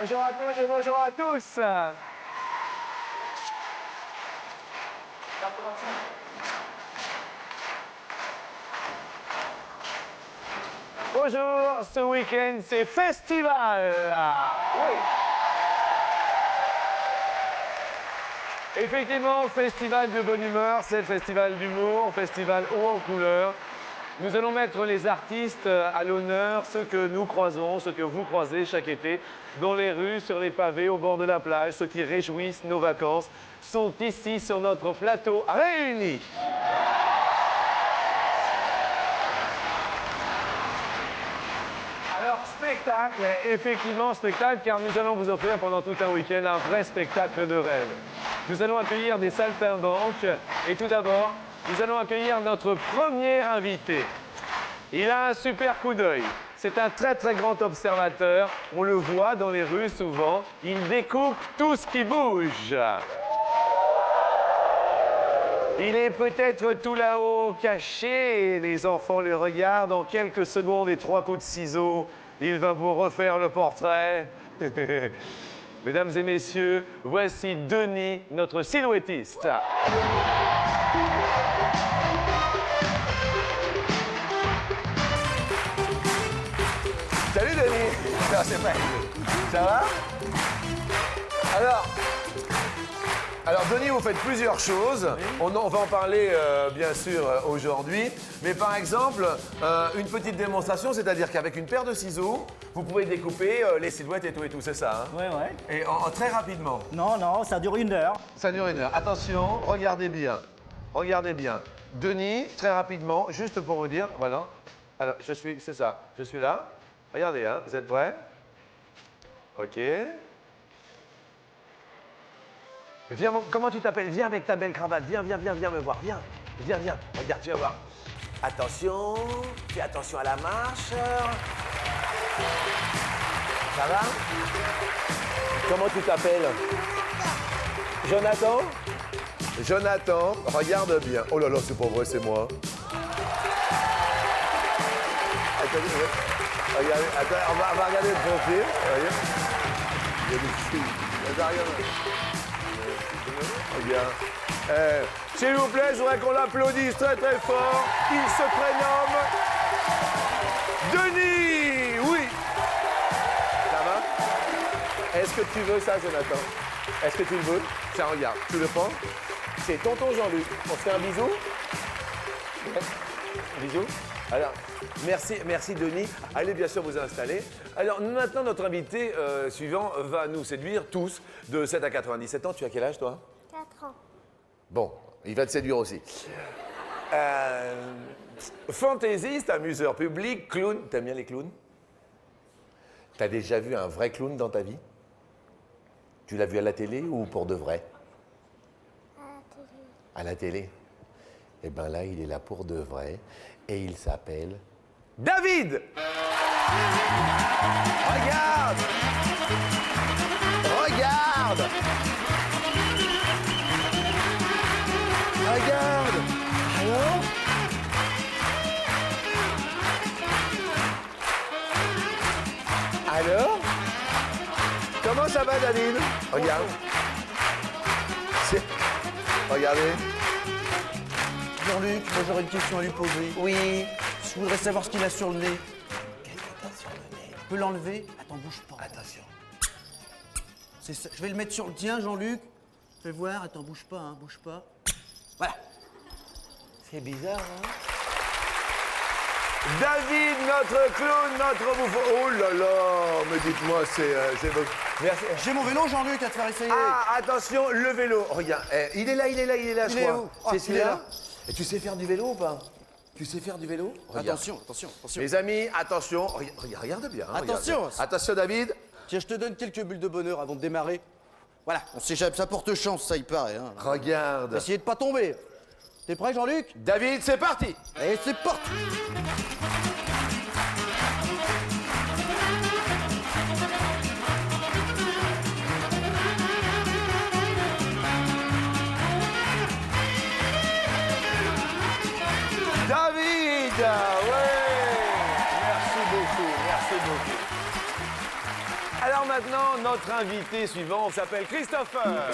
Bonjour à tous et bonjour à tous. Bonjour, ce week-end c'est festival. Oui. Effectivement, festival de bonne humeur, c'est le festival d'humour, festival haut en couleur. Nous allons mettre les artistes à l'honneur, ceux que nous croisons, ceux que vous croisez chaque été, dans les rues, sur les pavés, au bord de la plage, ceux qui réjouissent nos vacances, sont ici sur notre plateau réunis. Alors, spectacle, effectivement spectacle, car nous allons vous offrir pendant tout un week-end un vrai spectacle de rêve. Nous allons accueillir des saltimbanques et tout d'abord, nous allons accueillir notre premier invité. Il a un super coup d'œil. C'est un très très grand observateur. On le voit dans les rues souvent. Il découpe tout ce qui bouge. Il est peut-être tout là-haut caché et les enfants le regardent. En quelques secondes et 3 coups de ciseaux, il va vous refaire le portrait. Mesdames et messieurs, voici Denis, notre silhouettiste. Salut Denis. Non, c'est pas. Ça va? Alors Denis, vous faites plusieurs choses. Oui. On va en parler bien sûr aujourd'hui. Mais par exemple, une petite démonstration, c'est-à-dire qu'avec une paire de ciseaux, vous pouvez découper les silhouettes et tout, c'est ça, hein? Ouais. Et très rapidement. Non, ça dure 1 heure. Ça dure 1 heure. Attention, regardez bien. Regardez bien. Denis, très rapidement, juste pour vous dire, voilà. Alors, c'est ça, je suis là. Regardez, hein, vous êtes prêts? Ok. Viens, comment tu t'appelles? Viens avec ta belle cravate. Viens me voir. Viens. Regarde, tu vas voir. Attention. Fais attention à la marche. Ça va? Comment tu t'appelles? Jonathan? Jonathan, regarde bien. Oh là là, c'est pas vrai, c'est moi. Regardez, attends, on va regarder le profil. Il y a des filles. Il y a rien. Regarde. S'il vous plaît, je voudrais qu'on l'applaudisse très très fort. Il se prénomme Denis. Oui. Ça va? Est-ce que tu veux ça, Jonathan? Est-ce que tu le veux? Tiens, regarde, tu le prends? C'est tonton Jean-Luc. On se fait un bisou? Ouais. Bisous. Alors, merci Denis. Allez bien sûr vous installer. Alors maintenant, notre invité suivant va nous séduire tous de 7 à 97 ans. Tu as quel âge toi? 4 ans. Bon, il va te séduire aussi. Fantaisiste, amuseur public, clown. T'aimes bien les clowns? T'as déjà vu un vrai clown dans ta vie? Tu l'as vu à la télé ou pour de vrai? À la télé. À la télé? Eh bien là, il est là pour de vrai et il s'appelle David! Regarde! Regarde! Regarde! Alors? Alors? Comment ça va, David? Regarde. Regardez. Jean-Luc, moi j'aurais une question à lui poser. Oui. Je voudrais savoir ce qu'il a sur le nez. Qu'est-ce que t'as sur le nez? Tu peux l'enlever? Attends, bouge pas. Attention. C'est ça. Je vais le mettre sur le tien, Jean-Luc. Fais voir. Attends, bouge pas, hein, bouge pas. Voilà. C'est bizarre, hein? David, notre clown, notre bouffon. Oh là là, mais dites-moi, c'est beau. Merci. J'ai mon vélo, Jean-Luc, à te faire essayer. Ah, attention, le vélo. Regarde, il est là, je Il est crois. où? C'est Ah, celui-là. il est là. Et tu sais faire du vélo ou pas? Tu sais faire du vélo? Regarde. Attention. Mes amis, attention. Regarde bien. Hein, Attention. regarde. Attention, David. Tiens, je te donne quelques bulles de bonheur avant de démarrer. Voilà, on sait jamais, ça porte chance, ça, il paraît. Hein. Regarde. Essayez de pas tomber. T'es prêt, Jean-Luc? David, c'est parti. Et c'est parti. David, ouais. Merci beaucoup. Alors maintenant notre invité suivant, s'appelle Christopher.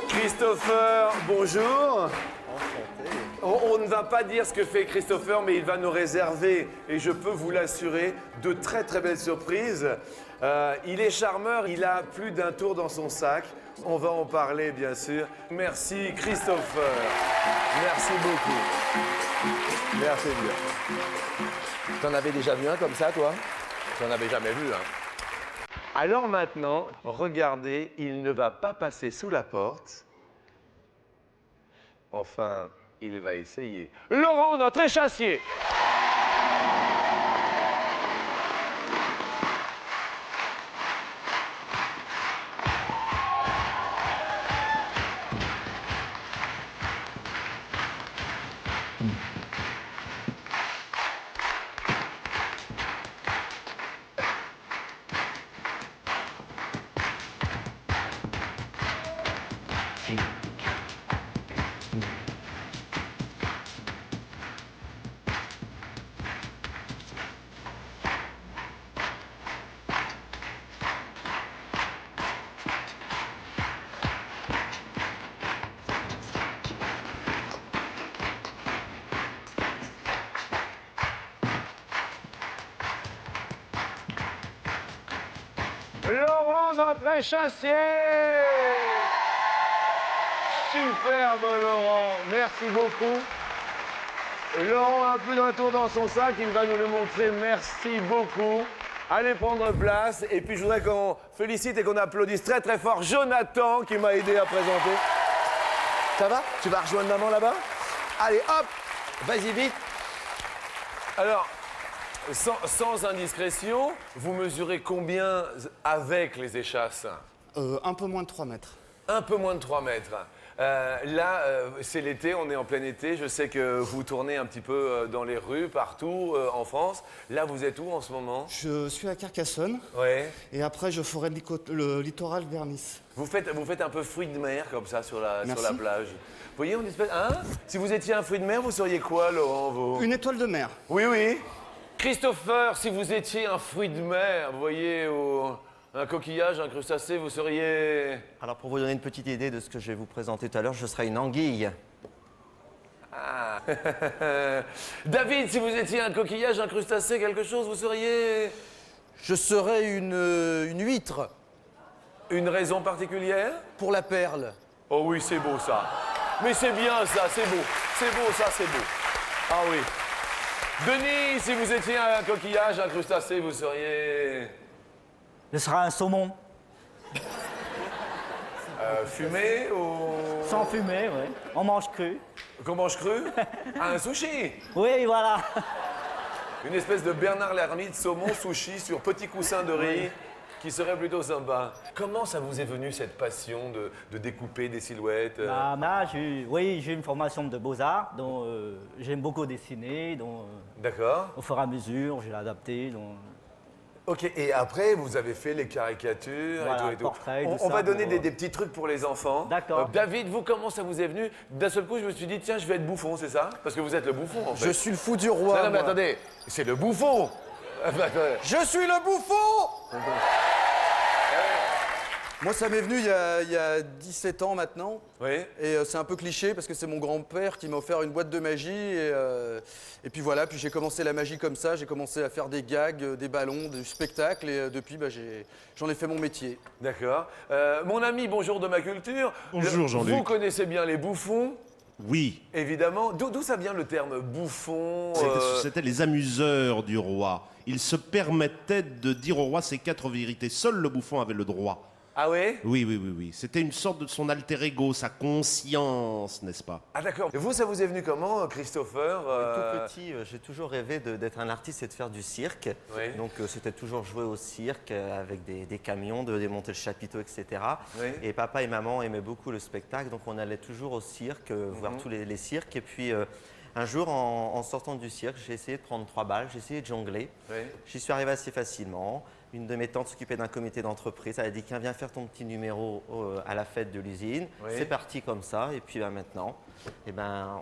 Christopher, bonjour. On ne va pas dire ce que fait Christopher, mais il va nous réserver, et je peux vous l'assurer, de très très belles surprises. Il est charmeur, il a plus d'un tour dans son sac. On va en parler, bien sûr. Merci Christopher. Merci beaucoup. Merci bien. T'en avais déjà vu un comme ça, toi? T'en avais jamais vu un. Alors maintenant, regardez, il ne va pas passer sous la porte. Enfin, il va essayer. Laurent, notre échassier. Laurent, notre échassier. Superbe, Laurent. Merci beaucoup. Laurent a plus d'un tour dans son sac, il va nous le montrer. Merci beaucoup. Allez prendre place. Et puis je voudrais qu'on félicite et qu'on applaudisse très très fort Jonathan qui m'a aidé à présenter. Ça va? Tu vas rejoindre maman là-bas? Allez, hop! Vas-y vite. Alors, sans indiscrétion, vous mesurez combien avec les échasses? Un peu moins de 3 mètres. Un peu moins de 3 mètres. Là, c'est l'été, on est en plein été. Je sais que vous tournez un petit peu dans les rues, partout en France. Là, vous êtes où en ce moment? Je suis à Carcassonne Ouais. et après je ferai le littoral vers Nice. Vous faites un peu fruit de mer comme ça sur la Merci. plage. Vous voyez, on espèce... Hein? Si vous étiez un fruit de mer, vous seriez quoi, Laurent, vous? Une étoile de mer. Oui, oui. Christopher, si vous étiez un fruit de mer, vous voyez, un coquillage, un crustacé, vous seriez... Alors, pour vous donner une petite idée de ce que je vais vous présenter tout à l'heure, je serai une anguille. Ah. David, si vous étiez un coquillage, un crustacé, quelque chose, vous seriez... Je serai une huître Une raison particulière? pour la perle. Oh oui, c'est beau ça. Mais c'est bien ça, c'est beau. C'est beau ça, c'est beau. Ah oui. Denis, si vous étiez un coquillage, un crustacé, vous seriez... Ce sera un saumon. Fumé ou... Sans fumer, oui. On mange cru. Qu'on mange cru? Un sushi? Oui, voilà. Une espèce de Bernard Lhermitte saumon sushi sur petit coussin de riz qui serait plutôt sympa. Comment ça vous est venu cette passion de découper des silhouettes? J'ai une formation de beaux-arts, donc j'aime beaucoup dessiner, donc D'accord. au fur et à mesure, je l'ai adapté. Donc, Ok, et après, vous avez fait les caricatures Voilà, et tout et tout. portraits, tout On va ça donner pour, des petits trucs pour les enfants. D'accord. David, vous, comment ça vous est venu? D'un seul coup, je me suis dit, tiens, je vais être bouffon, c'est ça? Parce que vous êtes le bouffon, en fait. Je suis le fou du roi. Non, non, mais moi. attendez, c'est le bouffon! Je suis le bouffon. Moi, ça m'est venu il y a 17 ans maintenant. Oui. Et c'est un peu cliché parce que c'est mon grand-père qui m'a offert une boîte de magie. Et puis voilà, puis j'ai commencé la magie comme ça. J'ai commencé à faire des gags, des ballons, du spectacle. Et depuis, j'en ai fait mon métier. D'accord. Mon ami, bonjour de ma culture. Bonjour, Jean-Luc. Vous connaissez bien les bouffons, Oui, évidemment. D'où ça vient le terme bouffon? c'était les amuseurs du roi. Ils se permettaient de dire au roi ses 4 vérités. Seul le bouffon avait le droit Ah oui? Oui. C'était une sorte de son alter ego, sa conscience, n'est-ce pas? Ah d'accord. Et vous, ça vous est venu comment, Christopher? Tout petit, j'ai toujours rêvé d'être un artiste et de faire du cirque. Oui. Donc c'était toujours jouer au cirque avec des camions, de démonter le chapiteau, etc. Oui. Et papa et maman aimaient beaucoup le spectacle, donc on allait toujours au cirque, voir tous les cirques. Et puis un jour, en sortant du cirque, j'ai essayé de prendre 3 balles, j'ai essayé de jongler. Oui. J'y suis arrivé assez facilement. Une de mes tantes s'occupait d'un comité d'entreprise. Elle a dit « Viens faire ton petit numéro à la fête de l'usine. Oui. C'est parti comme ça. Et puis maintenant,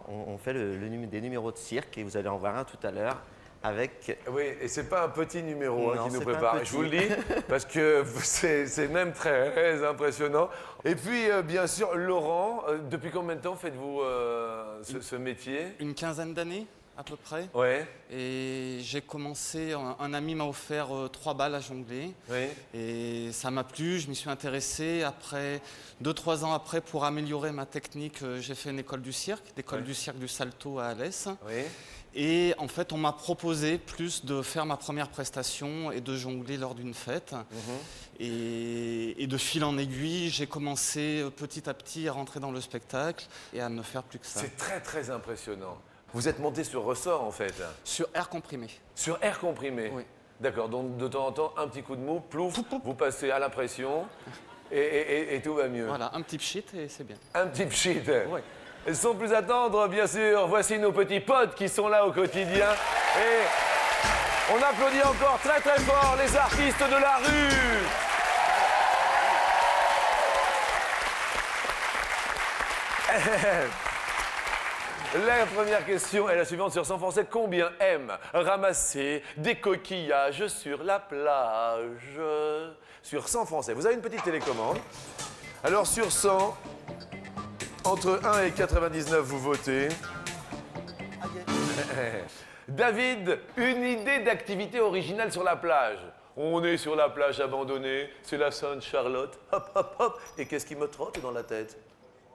on fait des numéros de cirque. Et vous allez en voir un tout à l'heure avec... Oui, et c'est pas un petit numéro Non, qui nous c'est pas un prépare, petit. je vous le dis, parce que c'est même très impressionnant. Et puis, bien sûr, Laurent, depuis combien de temps faites-vous ce métier? Une quinzaine d'années à peu près. Ouais, Et j'ai commencé, un ami m'a offert 3 balles à jongler. oui, Et ça m'a plu, je m'y suis intéressé. Après, 2-3 ans après, pour améliorer ma technique, j'ai fait une école du cirque, l'école Ouais. du cirque du Salto à Alès. oui. Et en fait, on m'a proposé plus de faire ma première prestation et de jongler lors d'une fête. Et de fil en aiguille, j'ai commencé petit à petit à rentrer dans le spectacle et à ne faire plus que ça. C'est très impressionnant. Vous êtes monté sur ressort, en fait, Sur air comprimé. sur air comprimé. Oui. D'accord, donc de temps en temps, un petit coup de mou, plouf, vous passez à la pression et tout va mieux. Voilà, un petit pchit et c'est bien. Un petit pchit. Ouais. Sans plus attendre, bien sûr, voici nos petits potes qui sont là au quotidien. Et on applaudit encore très fort les artistes de la rue. La première question est la suivante sur 100 Français. Combien aiment ramasser des coquillages sur la plage? Sur 100 Français. Vous avez une petite télécommande. Alors sur 100, entre 1 et 99, vous votez. David, une idée d'activité originale sur la plage. On est sur la plage abandonnée, c'est la Sainte-Charlotte. Hop, hop, hop. Et qu'est-ce qui me trotte dans la tête?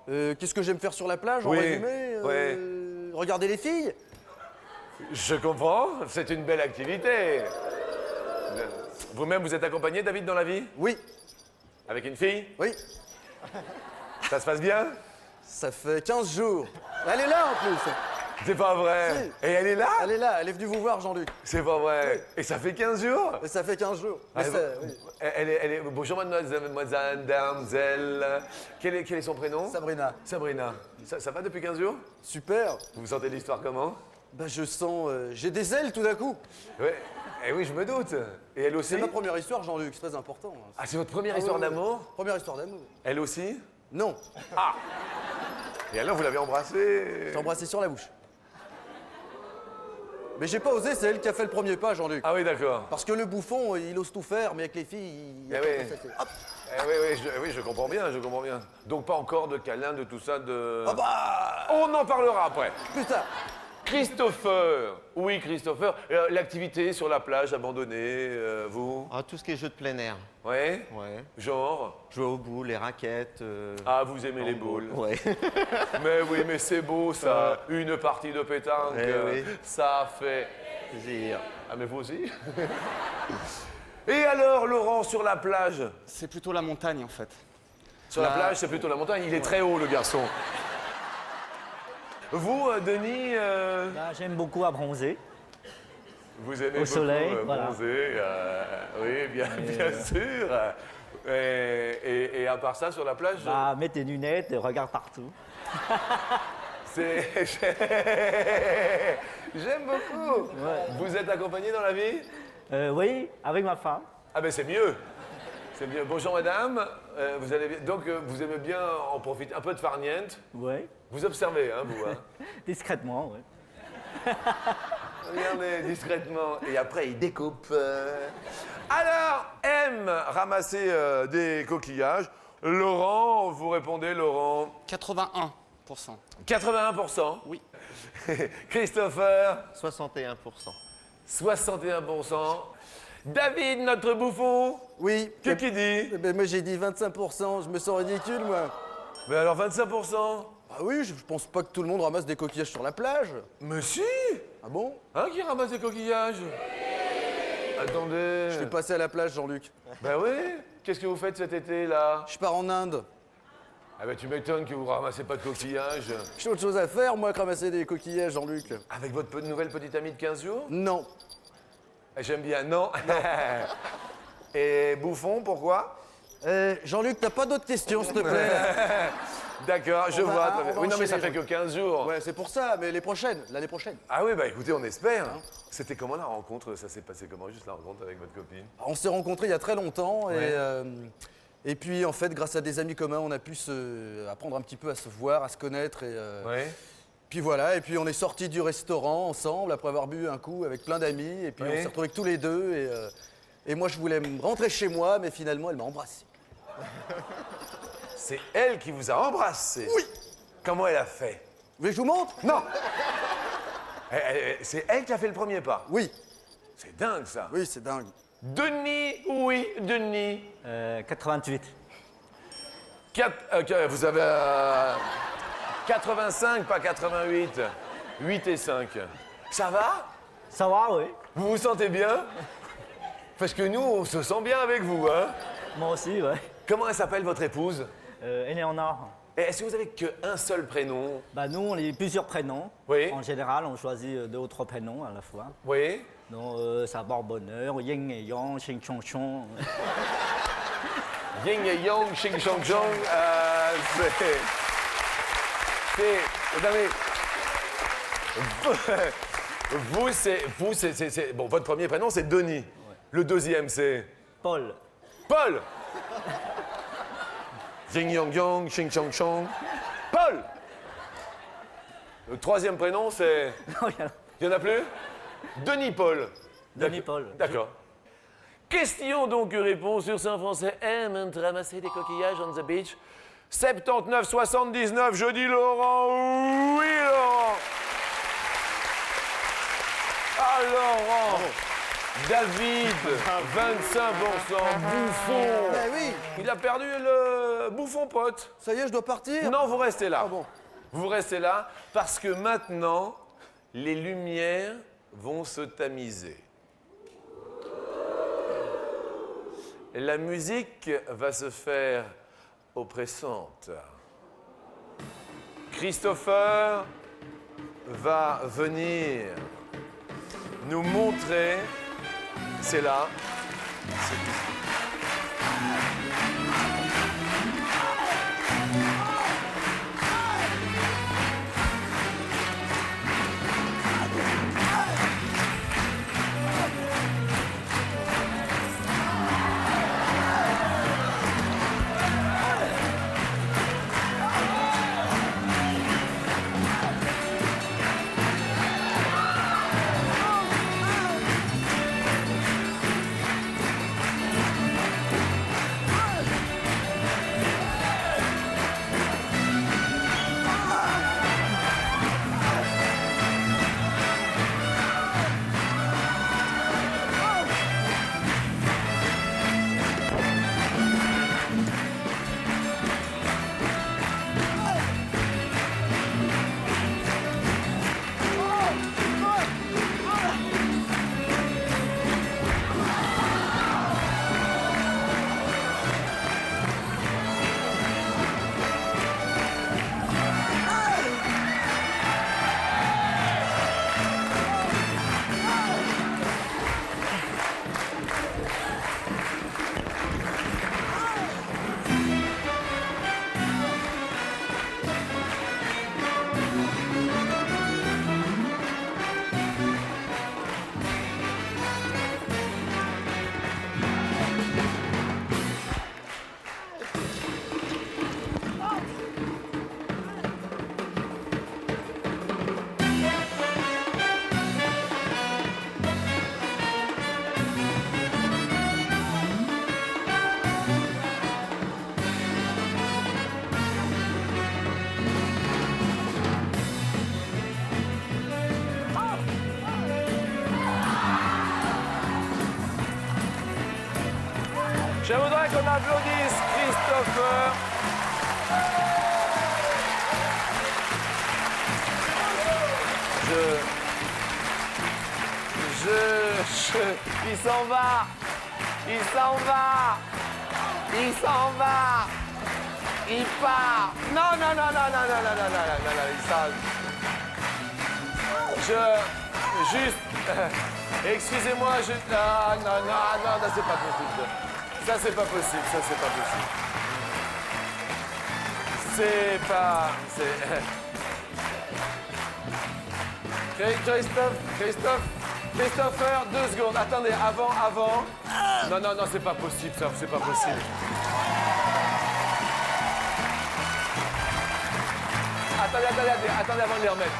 Qu'est-ce que j'aime faire sur la plage, en Oui, résumé ouais. Regarder les filles. Je comprends, c'est une belle activité. Vous-même, vous êtes accompagné, David, dans la vie? Oui, Avec une fille? oui. Ça se passe bien? Ça fait 15 jours. Elle est là, en plus. C'est pas vrai. Et elle est là? Elle est là, elle est venue vous voir, Jean-Luc. C'est pas vrai. Et ça fait 15 jours? Et ça fait 15 jours. Mais Ah, oui. elle est... Bonjour, mademoiselle. Quel est son prénom? Sabrina. Sabrina. Ça va depuis 15 jours? Super. Vous sentez l'histoire comment? Bah, je sens... j'ai des ailes tout d'un coup. Ouais. Eh oui, je me doute. Et elle aussi? C'est ma première histoire, Jean-Luc, c'est très important. Ah, c'est votre première Ah, histoire oui, oui. d'amour? Première histoire d'amour. Elle aussi? Non, Et alors, vous l'avez embrassée? j'ai embrassé sur la bouche. Mais j'ai pas osé, c'est elle qui a fait le premier pas, Jean-Luc. Ah oui, d'accord. Parce que le bouffon, il ose tout faire, mais avec les filles, il... Eh oui. ça fait hop. Oui, je comprends bien, je comprends bien. Donc pas encore de câlin, de tout ça, de... Ah bah, On en parlera après. putain. Christopher. Oui, Christopher. L'activité sur la plage abandonnée, vous? Ah, tout ce qui est jeu de plein air. Ouais? Ouais. Genre? Jouer aux boules, les raquettes. Ah, vous aimez les boules. Ouais. Mais oui, mais c'est beau ça. Une partie de pétanque, Eh oui. ça fait... Plaisir. Ah, mais vous aussi? Et alors, Laurent, sur la plage? C'est plutôt la montagne en fait. Sur la plage, c'est plutôt la montagne. Il est très haut, le garçon. Vous, Denis, Bah, j'aime beaucoup à bronzer. vous aimez Au beaucoup soleil, voilà. bronzer, oui, bien sûr. Et à part ça, sur la plage, Bah, mets tes lunettes, regarde partout. c'est... J'aime beaucoup. Ouais. Vous êtes accompagné dans la vie? Oui, avec ma femme. Ah ben c'est mieux. C'est mieux. Bonjour madame, vous allez bien. Donc vous aimez bien en profiter un peu de farniente. Oui, Vous observez, hein, vous. Hein. discrètement, oui. Regardez discrètement. Et après, il découpe. Alors, aime ramasser des coquillages. Laurent, vous répondez, Laurent. 81%. 81%. Oui. Christopher, 61%. 61%. David, notre bouffon. Oui. Qu'est-ce qu'il dit? Eh ben, moi, j'ai dit 25%, je me sens ridicule, moi. Mais alors 25%. Ah oui, je pense pas que tout le monde ramasse des coquillages sur la plage. Mais si. Ah bon? Hein, qui ramasse des coquillages? Attendez. Je suis passé à la plage, Jean-Luc. Ben oui. Qu'est-ce que vous faites cet été, là? Je pars en Inde. Ah ben, tu m'étonnes que vous ramassez pas de coquillages. J'ai autre chose à faire, moi, que ramasser des coquillages, Jean-Luc. Avec votre nouvelle petite amie de 15 jours? Non. J'aime bien, non. Et bouffon, pourquoi? Jean-Luc, t'as pas d'autres questions, s'il te plaît? D'accord, je On va- vois. on va Oui, non, mais ça enchaîner, fait que 15 jours. Ouais, c'est pour ça, mais l'année prochaine. Ah oui, bah écoutez, on espère. C'était comment la rencontre? Ça s'est passé comment, juste la rencontre avec votre copine? On s'est rencontrés il y a très longtemps Ouais. et puis en fait, grâce à des amis communs, on a pu apprendre un petit peu à se voir, à se connaître. Ouais. Puis voilà, et puis on est sortis du restaurant ensemble après avoir bu un coup avec plein d'amis. Et puis Ouais. on s'est retrouvés tous les deux. Et moi, je voulais me rentrer chez moi, mais finalement, elle m'a embrassé. C'est elle qui vous a embrassé? Oui. Comment elle a fait? Vous voulez que je vous montre? Non. C'est elle qui a fait le premier pas? Oui, C'est dingue, ça. oui, c'est dingue. Denis, oui, Denis. 88. Vous avez 85, pas 88. 8 et 5. Ça va? Ça va, oui. Vous vous sentez bien? Parce que nous, on se sent bien avec vous, hein? Moi aussi, ouais. Comment elle s'appelle, votre épouse? Eleonore. Et est-ce que vous avez qu'un seul prénom? Bah, nous, on a plusieurs prénoms. Oui. En général, on choisit 2 ou 3 prénoms à la fois. Oui. Donc, ça porte bonheur, yin et yang, ching chong chong. Yin et Yang, Xing Shang Zhong, non mais, bon, votre premier prénom c'est Denis. Le deuxième c'est Paul. Paul. Yin Yang Yang, Xing Shang Chong. Paul. Le troisième prénom c'est, Non, il y a- il y en a plus? Denis Paul. Denis Paul. D'accord. Question donc réponse sur Saint Français aime ramasser des coquillages on the beach. 79-79, je dis Laurent. Oui, Laurent. Ah, Laurent. David, 25%. Bouffon. Ben oui, Il a perdu le bouffon pote. ça y est, je dois partir. Non, vous restez là. Ah bon. Vous restez là parce que maintenant, les lumières vont se tamiser. La musique va se faire oppressante. Christopher va venir nous montrer, c'est là, Je voudrais qu'on applaudisse Christopher. Il s'en va. Il s'en va. Il s'en va. Il part. Non, non, non, non, non, non, non, non, non, non, non, il s'en... Juste... Excusez-moi, je... Non, non, non, non, non, c'est pas possible. Ça, c'est pas possible, ça, c'est pas possible. C'est pas... Christopher, 2 secondes. Attendez, avant. Non, non, non, c'est pas possible, ça, c'est pas possible. Attendez avant de les remettre.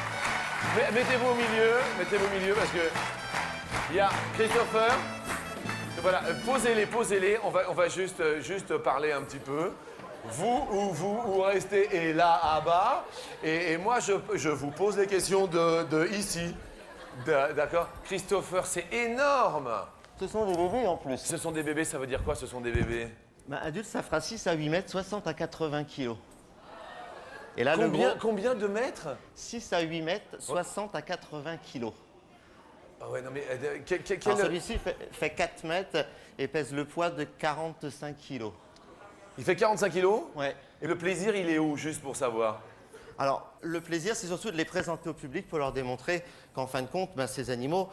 Mettez-vous au milieu, parce que il y a Christopher. Voilà, posez-les. On va juste parler un petit peu. Vous restez et là bas. Et moi, je vous pose les questions de ici. D'accord? Christopher, c'est énorme. Ce sont des bébés en plus. Ce sont des bébés, ça veut dire quoi, ce sont des bébés? Bah, adulte, ça fera 6 à 8 mètres, 60 à 80 kilos. Et là, Combien de mètres? 6 à 8 mètres, 60 à 80 kilos. Ah ouais, non mais... Alors, celui-ci fait 4 mètres et pèse le poids de 45 kilos. Il fait 45 kilos? Ouais. Et le plaisir, il est où, juste pour savoir? Alors, le plaisir, c'est surtout de les présenter au public pour leur démontrer qu'en fin de compte, ces animaux,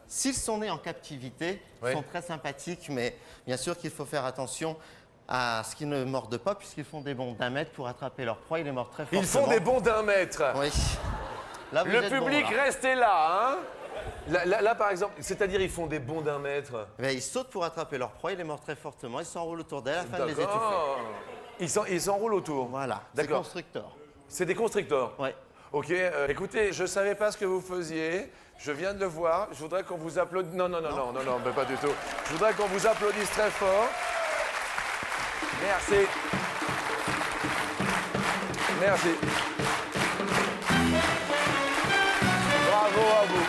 s'ils sont nés en captivité, sont très sympathiques, mais bien sûr qu'il faut faire attention à ce qu'ils ne mordent pas, puisqu'ils font des bonds d'1 mètre pour attraper leur proie. Ils les mordent très fortement. Ils font des bonds d'1 mètre. Oui. Là, vous Le êtes public, bon, là. restez là, hein? Là, par exemple, c'est-à-dire ils font des bonds d'1 mètre. Ils sautent pour attraper leur proie, ils les mordent très fortement, ils s'enroulent autour d'elle afin de les étouffer. D'accord. Ils s'enroulent autour. Voilà, c'est D'accord. constructeur. C'est des constrictors. Ouais. Ok, écoutez, je ne savais pas ce que vous faisiez. Je viens de le voir. Je voudrais qu'on vous applaudisse. Non, mais pas du tout. Je voudrais qu'on vous applaudisse très fort. Merci. Merci. Bravo à vous.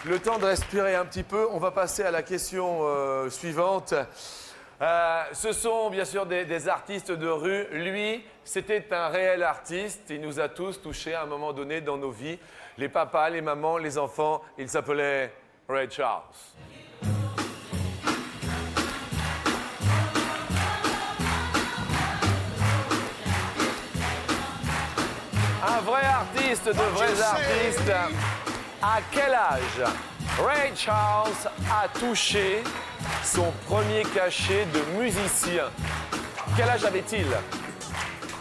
Le temps de respirer un petit peu, on va passer à la question suivante. Ce sont bien sûr des artistes de rue. Lui, c'était un réel artiste. Il nous a tous touchés à un moment donné dans nos vies. Les papas, les mamans, les enfants. Il s'appelait Ray Charles. Un vrai artiste de vrais artistes. À quel âge Ray Charles a touché son premier cachet de musicien? Quel âge avait-il?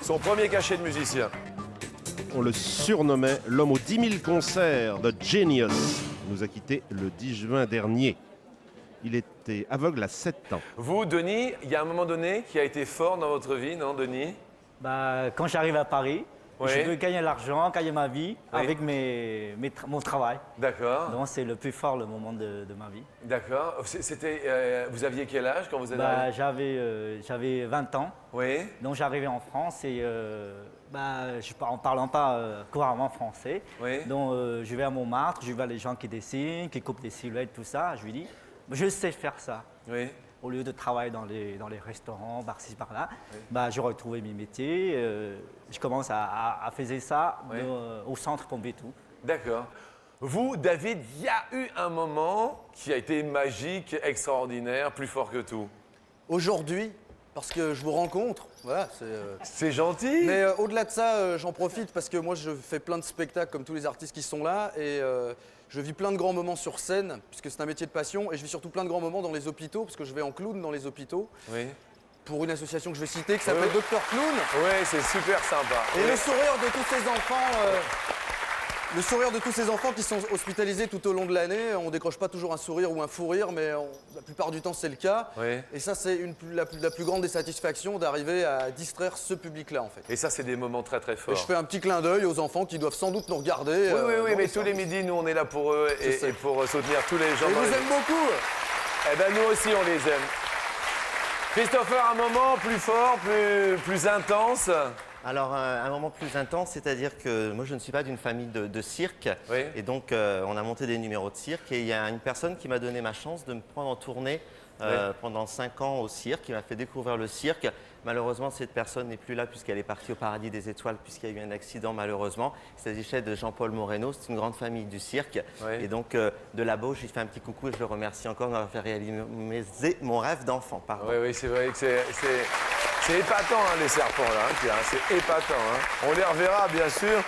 Son premier cachet de musicien. On le surnommait l'homme aux 10 000 concerts, The Genius. Il nous a quittés le 10 juin dernier. Il était aveugle à 7 ans. Vous, Denis, il y a un moment donné qui a été fort dans votre vie, non, Denis? Quand j'arrive à Paris, Oui. je veux gagner l'argent, gagner ma vie avec mon travail. D'accord. Donc c'est le plus fort le moment de ma vie. D'accord. Vous aviez quel âge quand vous êtes arrivé? J'avais 20 ans. Oui. Donc j'arrivais en France et en parlant pas couramment français. Oui. Donc je vais à Montmartre, je vois les gens qui dessinent, qui coupent des silhouettes, tout ça. Je lui dis, je sais faire ça. Oui. Au lieu de travailler dans les restaurants, par-ci, par-là, j'ai retrouvé mes métiers. Je commence à faire ça au centre Pompidou. D'accord. Vous, David, il y a eu un moment qui a été magique, extraordinaire, plus fort que tout. Aujourd'hui, parce que je vous rencontre, voilà, C'est gentil. Mais au-delà de ça, j'en profite parce que moi, je fais plein de spectacles comme tous les artistes qui sont là et je vis plein de grands moments sur scène puisque c'est un métier de passion et je vis surtout plein de grands moments dans les hôpitaux parce que je vais en clown dans les hôpitaux Oui. pour une association que je vais citer qui s'appelle Dr Clown. Oui, c'est super sympa. Et le sourire de tous ces enfants, le sourire de tous ces enfants qui sont hospitalisés tout au long de l'année, on décroche pas toujours un sourire ou un fou rire, mais la plupart du temps c'est le cas. Oui. Et ça c'est la plus grande des satisfactions d'arriver à distraire ce public-là en fait. Et ça, c'est des moments très très Et forts. je fais un petit clin d'œil aux enfants qui doivent sans doute nous regarder. Oui, mais dans tous les midis, nous, on est là pour eux sais. et pour soutenir tous les gens. Et dans vous les- aime beaucoup. Eh ben, nous aussi, on les aime. Christopher, un moment plus fort, plus intense. Alors, un moment plus intense, c'est-à-dire que moi, je ne suis pas d'une famille de cirque. Oui. Et donc, on a monté des numéros de cirque. Et il y a une personne qui m'a donné ma chance de me prendre en tournée pendant 5 ans au cirque, qui m'a fait découvrir le cirque. Malheureusement, cette personne n'est plus là puisqu'elle est partie au paradis des étoiles, puisqu'il y a eu un accident, malheureusement. Il s'agissait de Jean-Paul Moreno. C'est une grande famille du cirque. Oui. Et donc, de là-bas, j'ai fait un petit coucou et je le remercie encore d'avoir fait réaliser mon rêve d'enfant. Pardon. Oui, c'est vrai que c'est épatant, hein, les serpents, là, hein, Pierre, c'est épatant. Hein. On les reverra, bien sûr.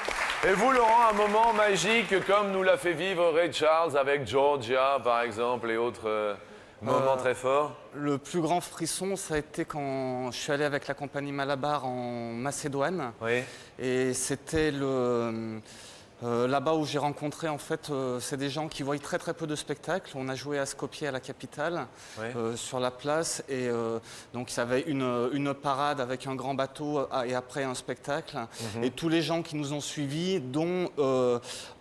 Et vous, Laurent, un moment magique, comme nous l'a fait vivre Ray Charles avec Georgia, par exemple, et autres moments très forts. Le plus grand frisson, ça a été quand je suis allé avec la compagnie Malabar en Macédoine. Oui. Et c'était là-bas où j'ai rencontré, en fait, c'est des gens qui voient très très peu de spectacles. On a joué à Skopje, à la capitale, Oui. sur la place. Et donc, il y avait une parade avec un grand bateau et après un spectacle. Et tous les gens qui nous ont suivis, dont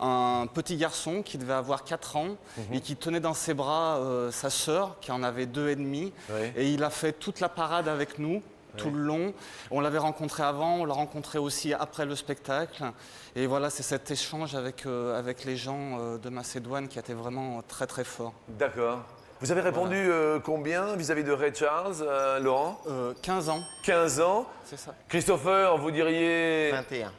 un petit garçon qui devait avoir 4 ans et qui tenait dans ses bras sa sœur, qui en avait 2 et demi. Oui. Et il a fait toute la parade avec nous. Tout le long. On l'avait rencontré avant, on l'a rencontré aussi après le spectacle. Et voilà, c'est cet échange avec les gens de Macédoine qui a été vraiment très très fort. D'accord. Vous avez répondu combien vis-à-vis de Ray Charles, Laurent? 15 ans, 15 ans. c'est ça. Christopher, vous diriez... 21.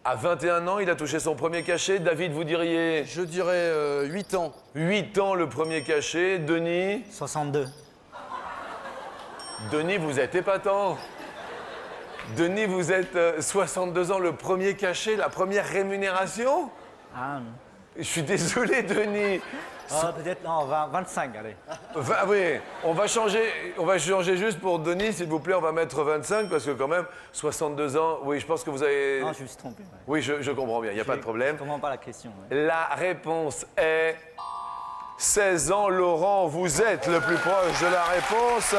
À 21 ans, il a touché son premier cachet. David, vous diriez... Je dirais 8 ans. 8 ans, le premier cachet. Denis? 62. Denis, vous êtes épatant. Denis, vous êtes 62 ans, le premier cachet, la première rémunération? Ah, non. Je suis désolé, Denis. Ah, peut-être, non, 25, allez. Oui, on va changer juste pour Denis, s'il vous plaît, on va mettre 25, parce que quand même, 62 ans, oui, je pense que vous avez... Non, je me suis trompé. Ouais. Oui, je comprends bien, il n'y a pas de problème. Je comprends pas la question. Ouais. La réponse est 16 ans. Laurent, vous êtes le plus proche de la réponse.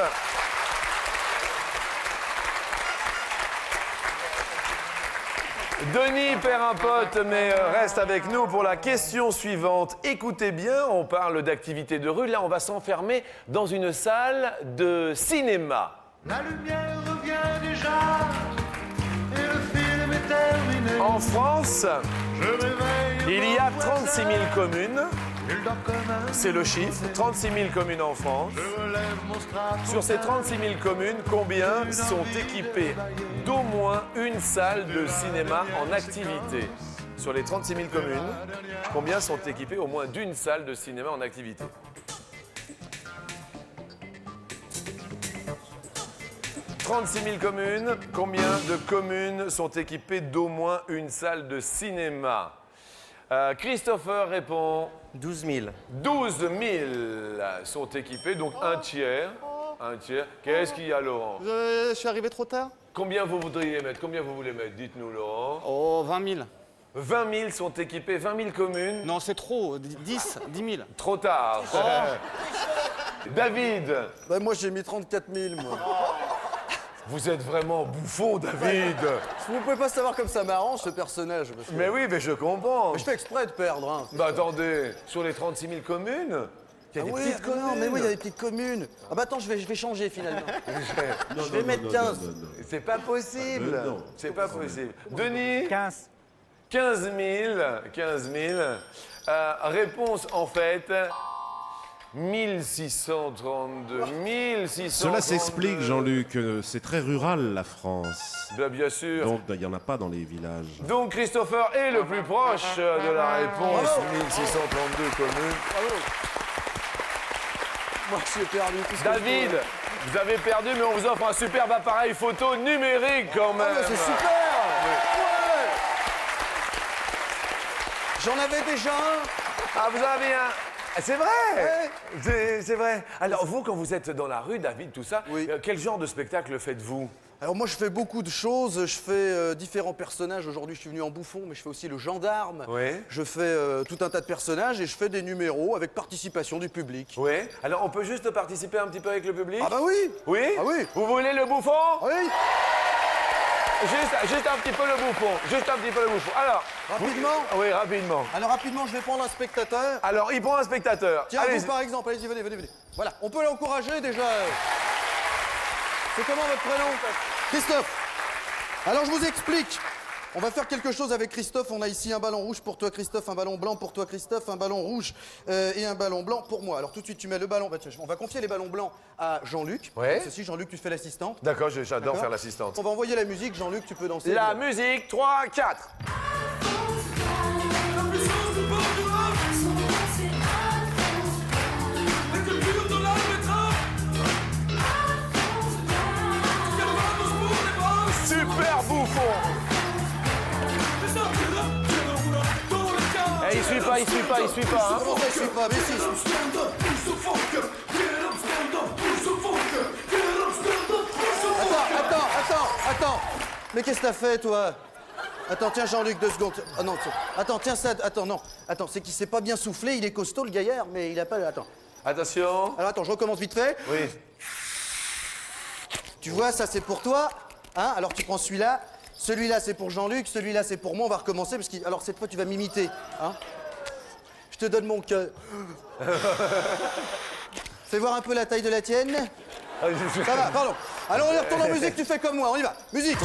Denis perd un pote, mais reste avec nous pour la question suivante. Écoutez bien, on parle d'activité de rue. Là, on va s'enfermer dans une salle de cinéma. La lumière revient déjà et le film est terminé. En France, Je m'éveille. il y a 36 000 communes. Il dort comme un. C'est le chiffre, 36 000 communes en France. Je relève mon straton. Sur ces 36 000 communes, combien sont équipées d'au moins une salle de cinéma en activité? Sur les 36 000 communes, combien sont équipées au moins d'une salle de cinéma en activité? « 36 000 communes, combien de communes sont équipées d'au moins une salle de cinéma ?» Christopher répond 12 000. 12 000 sont équipés, donc un tiers. Un tiers. Qu'est-ce qu'il y a, Laurent? Je suis arrivé trop tard. Combien vous voudriez mettre? Combien vous voulez mettre? Dites-nous, Laurent. Oh, 20 000. 20 000 sont équipés, 20 000 communes. Non, c'est trop. 10 000. Trop tard. David, Bah, moi, j'ai mis 34 000, moi. vous êtes vraiment bouffon, David. Vous pouvez pas savoir comme ça m'arrange, ce personnage. Parce que... Mais oui, mais je comprends. Mais je fais exprès de perdre. Hein. Bah attendez, sur les 36 000 communes, il y a des petites communes. Non, mais oui, il y a des petites communes. Ah bah attends, je vais changer finalement. Je vais mettre 15. C'est pas possible. C'est pas possible. Denis 15. 15 000. 15 000. Réponse en fait 1632. 1632. Cela s'explique, Jean-Luc, c'est très rural la France. Bien sûr. Donc il n'y en a pas dans les villages. Donc Christopher est le plus proche de la réponse. 1632 communes. Moi, j'ai perdu tout ce que David, je peux. vous avez perdu, mais on vous offre un superbe appareil photo numérique quand même. Ah, mais c'est super. Ouais. J'en avais déjà un. Ah, vous en avez un. Ah, c'est vrai. Ouais. C'est vrai. Alors vous, quand vous êtes dans la rue, David, tout ça, Oui. quel genre de spectacle faites-vous? Alors moi, je fais beaucoup de choses. Je fais différents personnages. Aujourd'hui, je suis venu en bouffon, mais je fais aussi le gendarme. Oui. Je fais tout un tas de personnages et je fais des numéros avec participation du public. Oui. Alors on peut juste participer un petit peu avec le public? Ah bah oui. Oui. Ah oui. Vous voulez le bouffon? Oui. Juste un petit peu le bouffon. Juste un petit peu le bouffon. Alors. Rapidement. Oui, rapidement. Alors rapidement, je vais prendre un spectateur. Alors, il prend un spectateur. Tiens, Allez, vous par exemple, allez-y, venez. Voilà, on peut l'encourager déjà. C'est comment votre prénom? Christophe. Alors je vous explique. On va faire quelque chose avec Christophe. On a ici un ballon rouge pour toi, Christophe, un ballon blanc pour toi, Christophe, un ballon rouge et un ballon blanc pour moi. Alors tout de suite, tu mets le ballon. Bah, tiens, on va confier les ballons blancs à Jean-Luc. Ouais. Ceci, Jean-Luc, tu fais l'assistante. D'accord, j'adore D'accord. faire l'assistante. On va envoyer la musique. Jean-Luc, tu peux danser. La musique, 3, 4. Super bouffon. Eh, il suit pas, il suit pas, il suit pas. Hein. Comment ça, je suis pas? Mais si. Attends. Mais qu'est-ce que t'as fait, toi? Attends, tiens, Jean-Luc, 2 secondes. Ah non, attends, tiens ça. Attends, non. Attends, c'est qu'il s'est pas bien soufflé. Il est costaud, le gaillard, mais il a pas. Attends. Attention. Alors attends, je recommence vite fait. Oui. Tu vois, ça c'est pour toi. Hein? Alors tu prends celui-là. Celui-là c'est pour Jean-Luc. Celui-là c'est pour moi. On va recommencer parce que. Alors cette fois tu vas m'imiter. Hein? Je te donne mon cœur. Fais voir un peu la taille de la tienne. Ça va, pardon. Alors on retourne en musique, tu fais comme moi. On y va. Musique.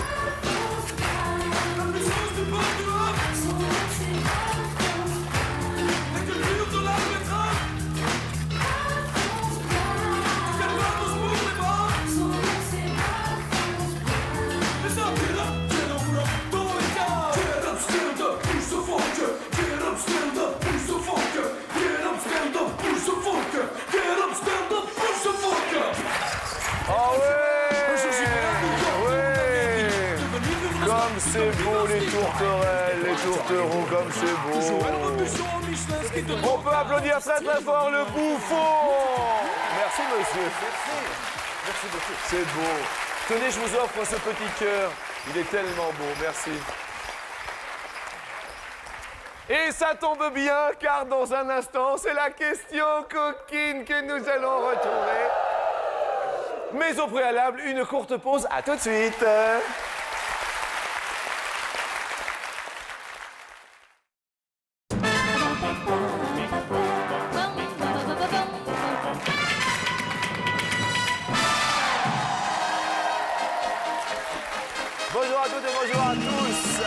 Ah ouais! Ouais! Comme c'est beau les tourterelles, les tourtereaux, comme c'est beau! On peut applaudir très très fort le bouffon! Merci monsieur. Merci beaucoup. C'est beau. Tenez, je vous offre ce petit cœur. Il est tellement beau, merci. Et ça tombe bien, car dans un instant, c'est la question coquine que nous allons retrouver. Mais au préalable, une courte pause. À tout de suite. Bonjour à toutes et bonjour à tous.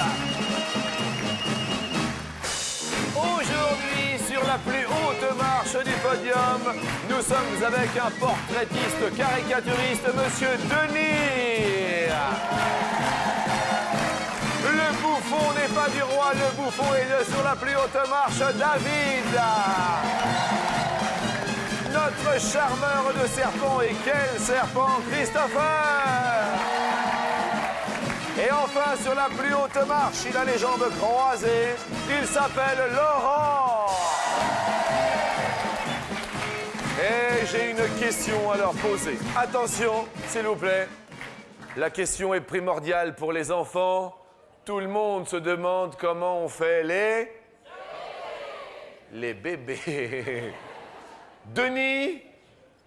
Aujourd'hui, sur la plus haute marche du podium, nous sommes avec un portraitiste caricaturiste, Monsieur Denis. Le bouffon n'est pas du roi, le bouffon est sur la plus haute marche, David. Notre charmeur de serpent, et quel serpent, Christopher. Et enfin, sur la plus haute marche, il a les jambes croisées. Il s'appelle Laurent. Et j'ai une question à leur poser. Attention, s'il vous plaît. La question est primordiale pour les enfants. Tout le monde se demande comment on fait les bébés. Denis,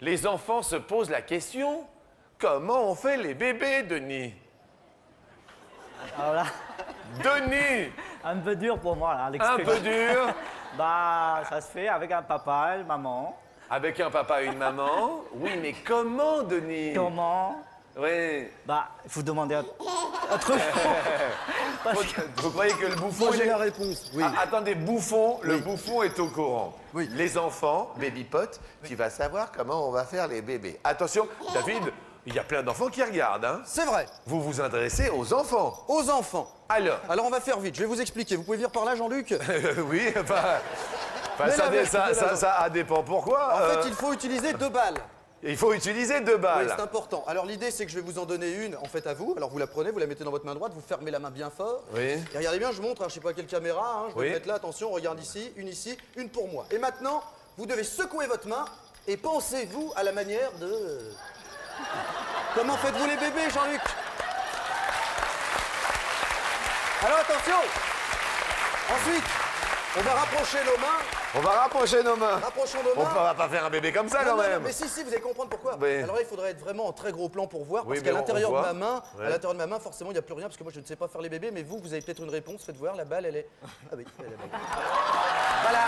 les enfants se posent la question. Comment on fait les bébés, Denis? Alors là, Denis, un peu dur pour moi, là, un l'expérience. peu dur. Bah, ça se fait avec un papa et une maman. Avec un papa et une maman. Oui, mais comment, Denis? Comment? Oui. Bah, il faut demander un truc. Parce que- Vous croyez que le bouffon... Moi j'ai il est- la réponse. Oui. Ah, attendez, bouffon, le bouffon est au courant. Oui. Les enfants, baby pot, tu vas savoir comment on va faire les bébés. Attention, David, il y a plein d'enfants qui regardent, hein. C'est vrai. Vous vous intéressez aux enfants. Aux enfants. Alors, Alors on va faire vite. Je vais vous expliquer. Vous pouvez venir par là, Jean-Luc? oui, enfin, Mais ça, la vache, ça, mais la ça, vache. ça dépend pourquoi. En fait, il faut utiliser 2 balles. Il faut utiliser 2 Oui, balles. c'est important. Alors l'idée, c'est que je vais vous en donner une, en fait, à vous. Alors vous la prenez, vous la mettez dans votre main droite, vous fermez la main bien fort. Oui. Et regardez bien, je montre, hein, je sais pas quelle caméra, hein, je vais Oui. le mettre là, attention, regarde ici, une pour moi. Et maintenant, vous devez secouer votre main et pensez-vous à la manière de... Comment faites-vous les bébés, Jean-Luc? Alors attention. Ensuite, on va rapprocher nos mains. On va rapprocher nos mains. Rapprochons nos On mains. va pas faire un bébé comme ça, Non, quand non, non, même. mais si, vous allez comprendre pourquoi. Oui. Alors là, il faudrait être vraiment en très gros plan pour voir, parce Oui, qu'à mais on l'intérieur de voit. ma main, Ouais. à l'intérieur de ma main, forcément, il n'y a plus rien, parce que moi, je ne sais pas faire les bébés, mais vous avez peut-être une réponse. Faites voir, la balle, elle est... Ah oui, elle est là. Voilà.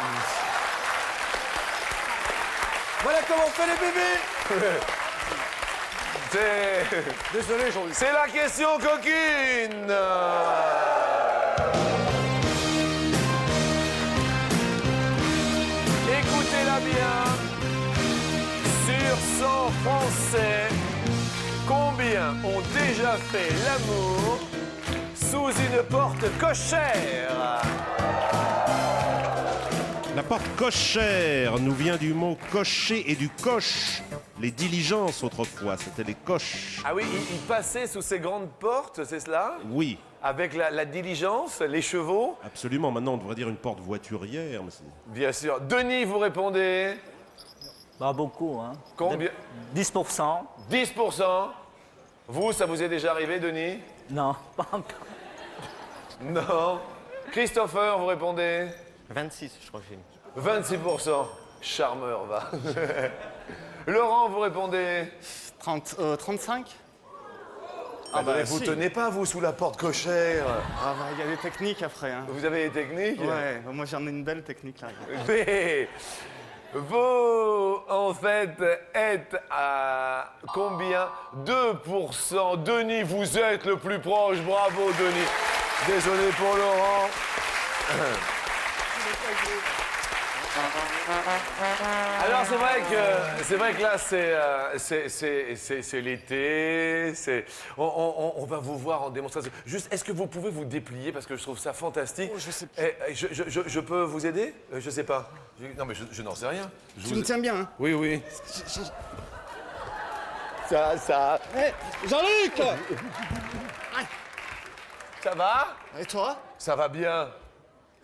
Voilà comment on fait les bébés. Désolé, Jean-Luc. C'est la question coquine. Écoutez-la bien. Sur 100 Français, combien ont déjà fait l'amour sous une porte cochère? La porte cochère nous vient du mot cocher et du coche. Les diligences autrefois, c'était les coches. Ah oui, il passait sous ces grandes portes, c'est cela? Oui, Avec la diligence, les chevaux? absolument. Maintenant, on devrait dire une porte voiturière. Mais Bien sûr. Denis, vous répondez? Bah, beaucoup, hein. Combien? 10%. 10%. Vous, ça vous est déjà arrivé, Denis? Non, pas encore. Non. Christopher, vous répondez? 26, je crois que j'ai mis. 26%. Charmeur, va. Laurent, vous répondez? 35. Vous tenez pas, vous, sous la porte cochère. Ah bah, il y a des techniques après. Hein. Vous avez des techniques? Ouais, bah, moi j'en ai une belle technique là. Mais vous, en fait, êtes à combien? 2%. Denis, vous êtes le plus proche. Bravo, Denis. Désolé pour Laurent. Alors c'est vrai que là c'est l'été, on va vous voir en démonstration. Juste, est-ce que vous pouvez vous déplier parce que je trouve ça fantastique. Oh, je sais je peux vous aider? Je sais pas. Non mais je n'en sais rien. Tu me tiens bien, hein? Oui, oui. Hey, Jean-Luc! Ça va? Et toi? Ça va bien.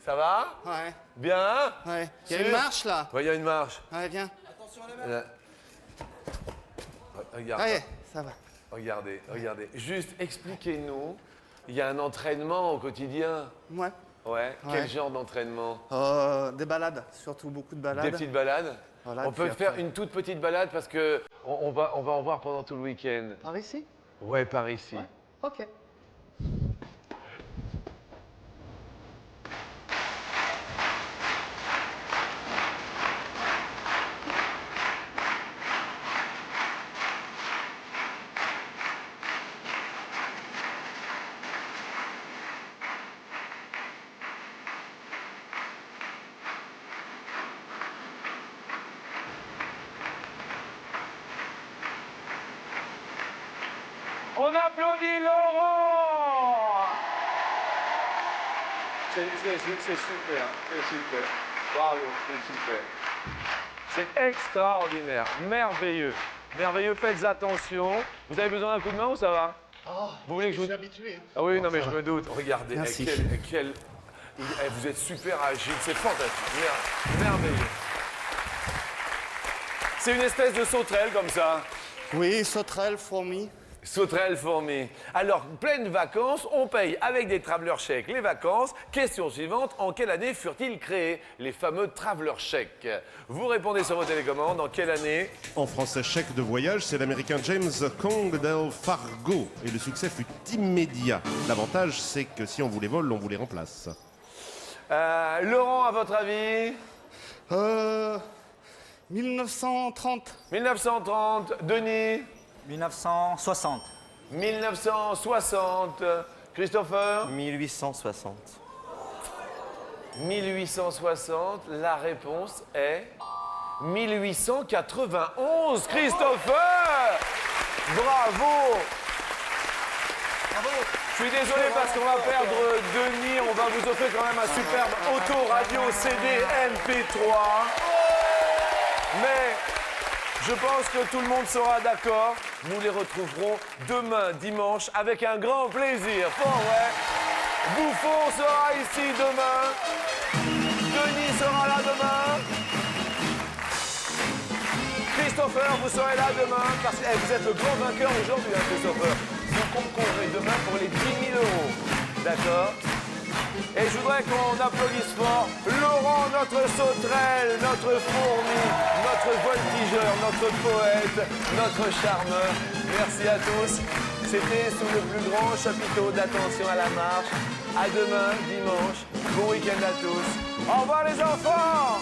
Ça va? Ouais, Bien? ouais. Il y a une Sûr? marche là. Ouais, il y a une marche. Ouais, viens. Regarde. Allez, ça va. Regardez, regardez. Juste expliquez-nous. Il y a un entraînement au quotidien. Ouais. Ouais. Quel genre d'entraînement? Des balades, surtout beaucoup de balades. Des petites balades? Voilà, On peut puis faire après- une toute petite balade parce que on va en voir pendant tout le week-end. Par ici? Ouais, par ici. Ok. On applaudit Laurent. C'est super, c'est super. Bravo, c'est super. C'est extraordinaire, merveilleux. Merveilleux, faites attention. Vous avez besoin d'un coup de main ou ça va? Vous voulez que je vous... habitué. Ah oui, non mais je me doute. Regardez, Merci. vous êtes super agile, c'est fantastique, merveilleux. C'est une espèce de sauterelle comme ça. Oui, sauterelle, fourmi. Sauterelle, fourmi. Alors, pleines vacances, on paye avec des traveler chèques les vacances. Question suivante, en quelle année furent-ils créés, les fameux traveler chèques? Vous répondez sur vos télécommandes, en quelle année? En français, chèque de voyage, c'est l'américain James Kong del Fargo. Et le succès fut immédiat. L'avantage, c'est que si on vous les vole, on vous les remplace. Laurent, à votre avis? 1930. 1930. Denis? 1960. 1960. Christopher? 1860. 1860. La réponse est 1891. Christopher! Bravo! Je suis désolé parce qu'on va perdre Denis. On va vous offrir quand même un superbe autoradio CD MP3. Mais je pense que tout le monde sera d'accord. Nous les retrouverons demain, dimanche, avec un grand plaisir. Fort, ouais. Bouffon sera ici demain. Denis sera là demain. Christopher, vous serez là demain parce que vous êtes le grand vainqueur aujourd'hui, hein, Christopher. Vous concourrez demain pour les 10 000 €. D'accord? Et je voudrais qu'on applaudisse fort Laurent, notre sauterelle, notre fourmi, notre voltigeur, notre poète, notre charmeur. Merci à tous. C'était sous le plus grand chapiteau d'Attention à la marche. À demain, dimanche. Bon week-end à tous. Au revoir les enfants!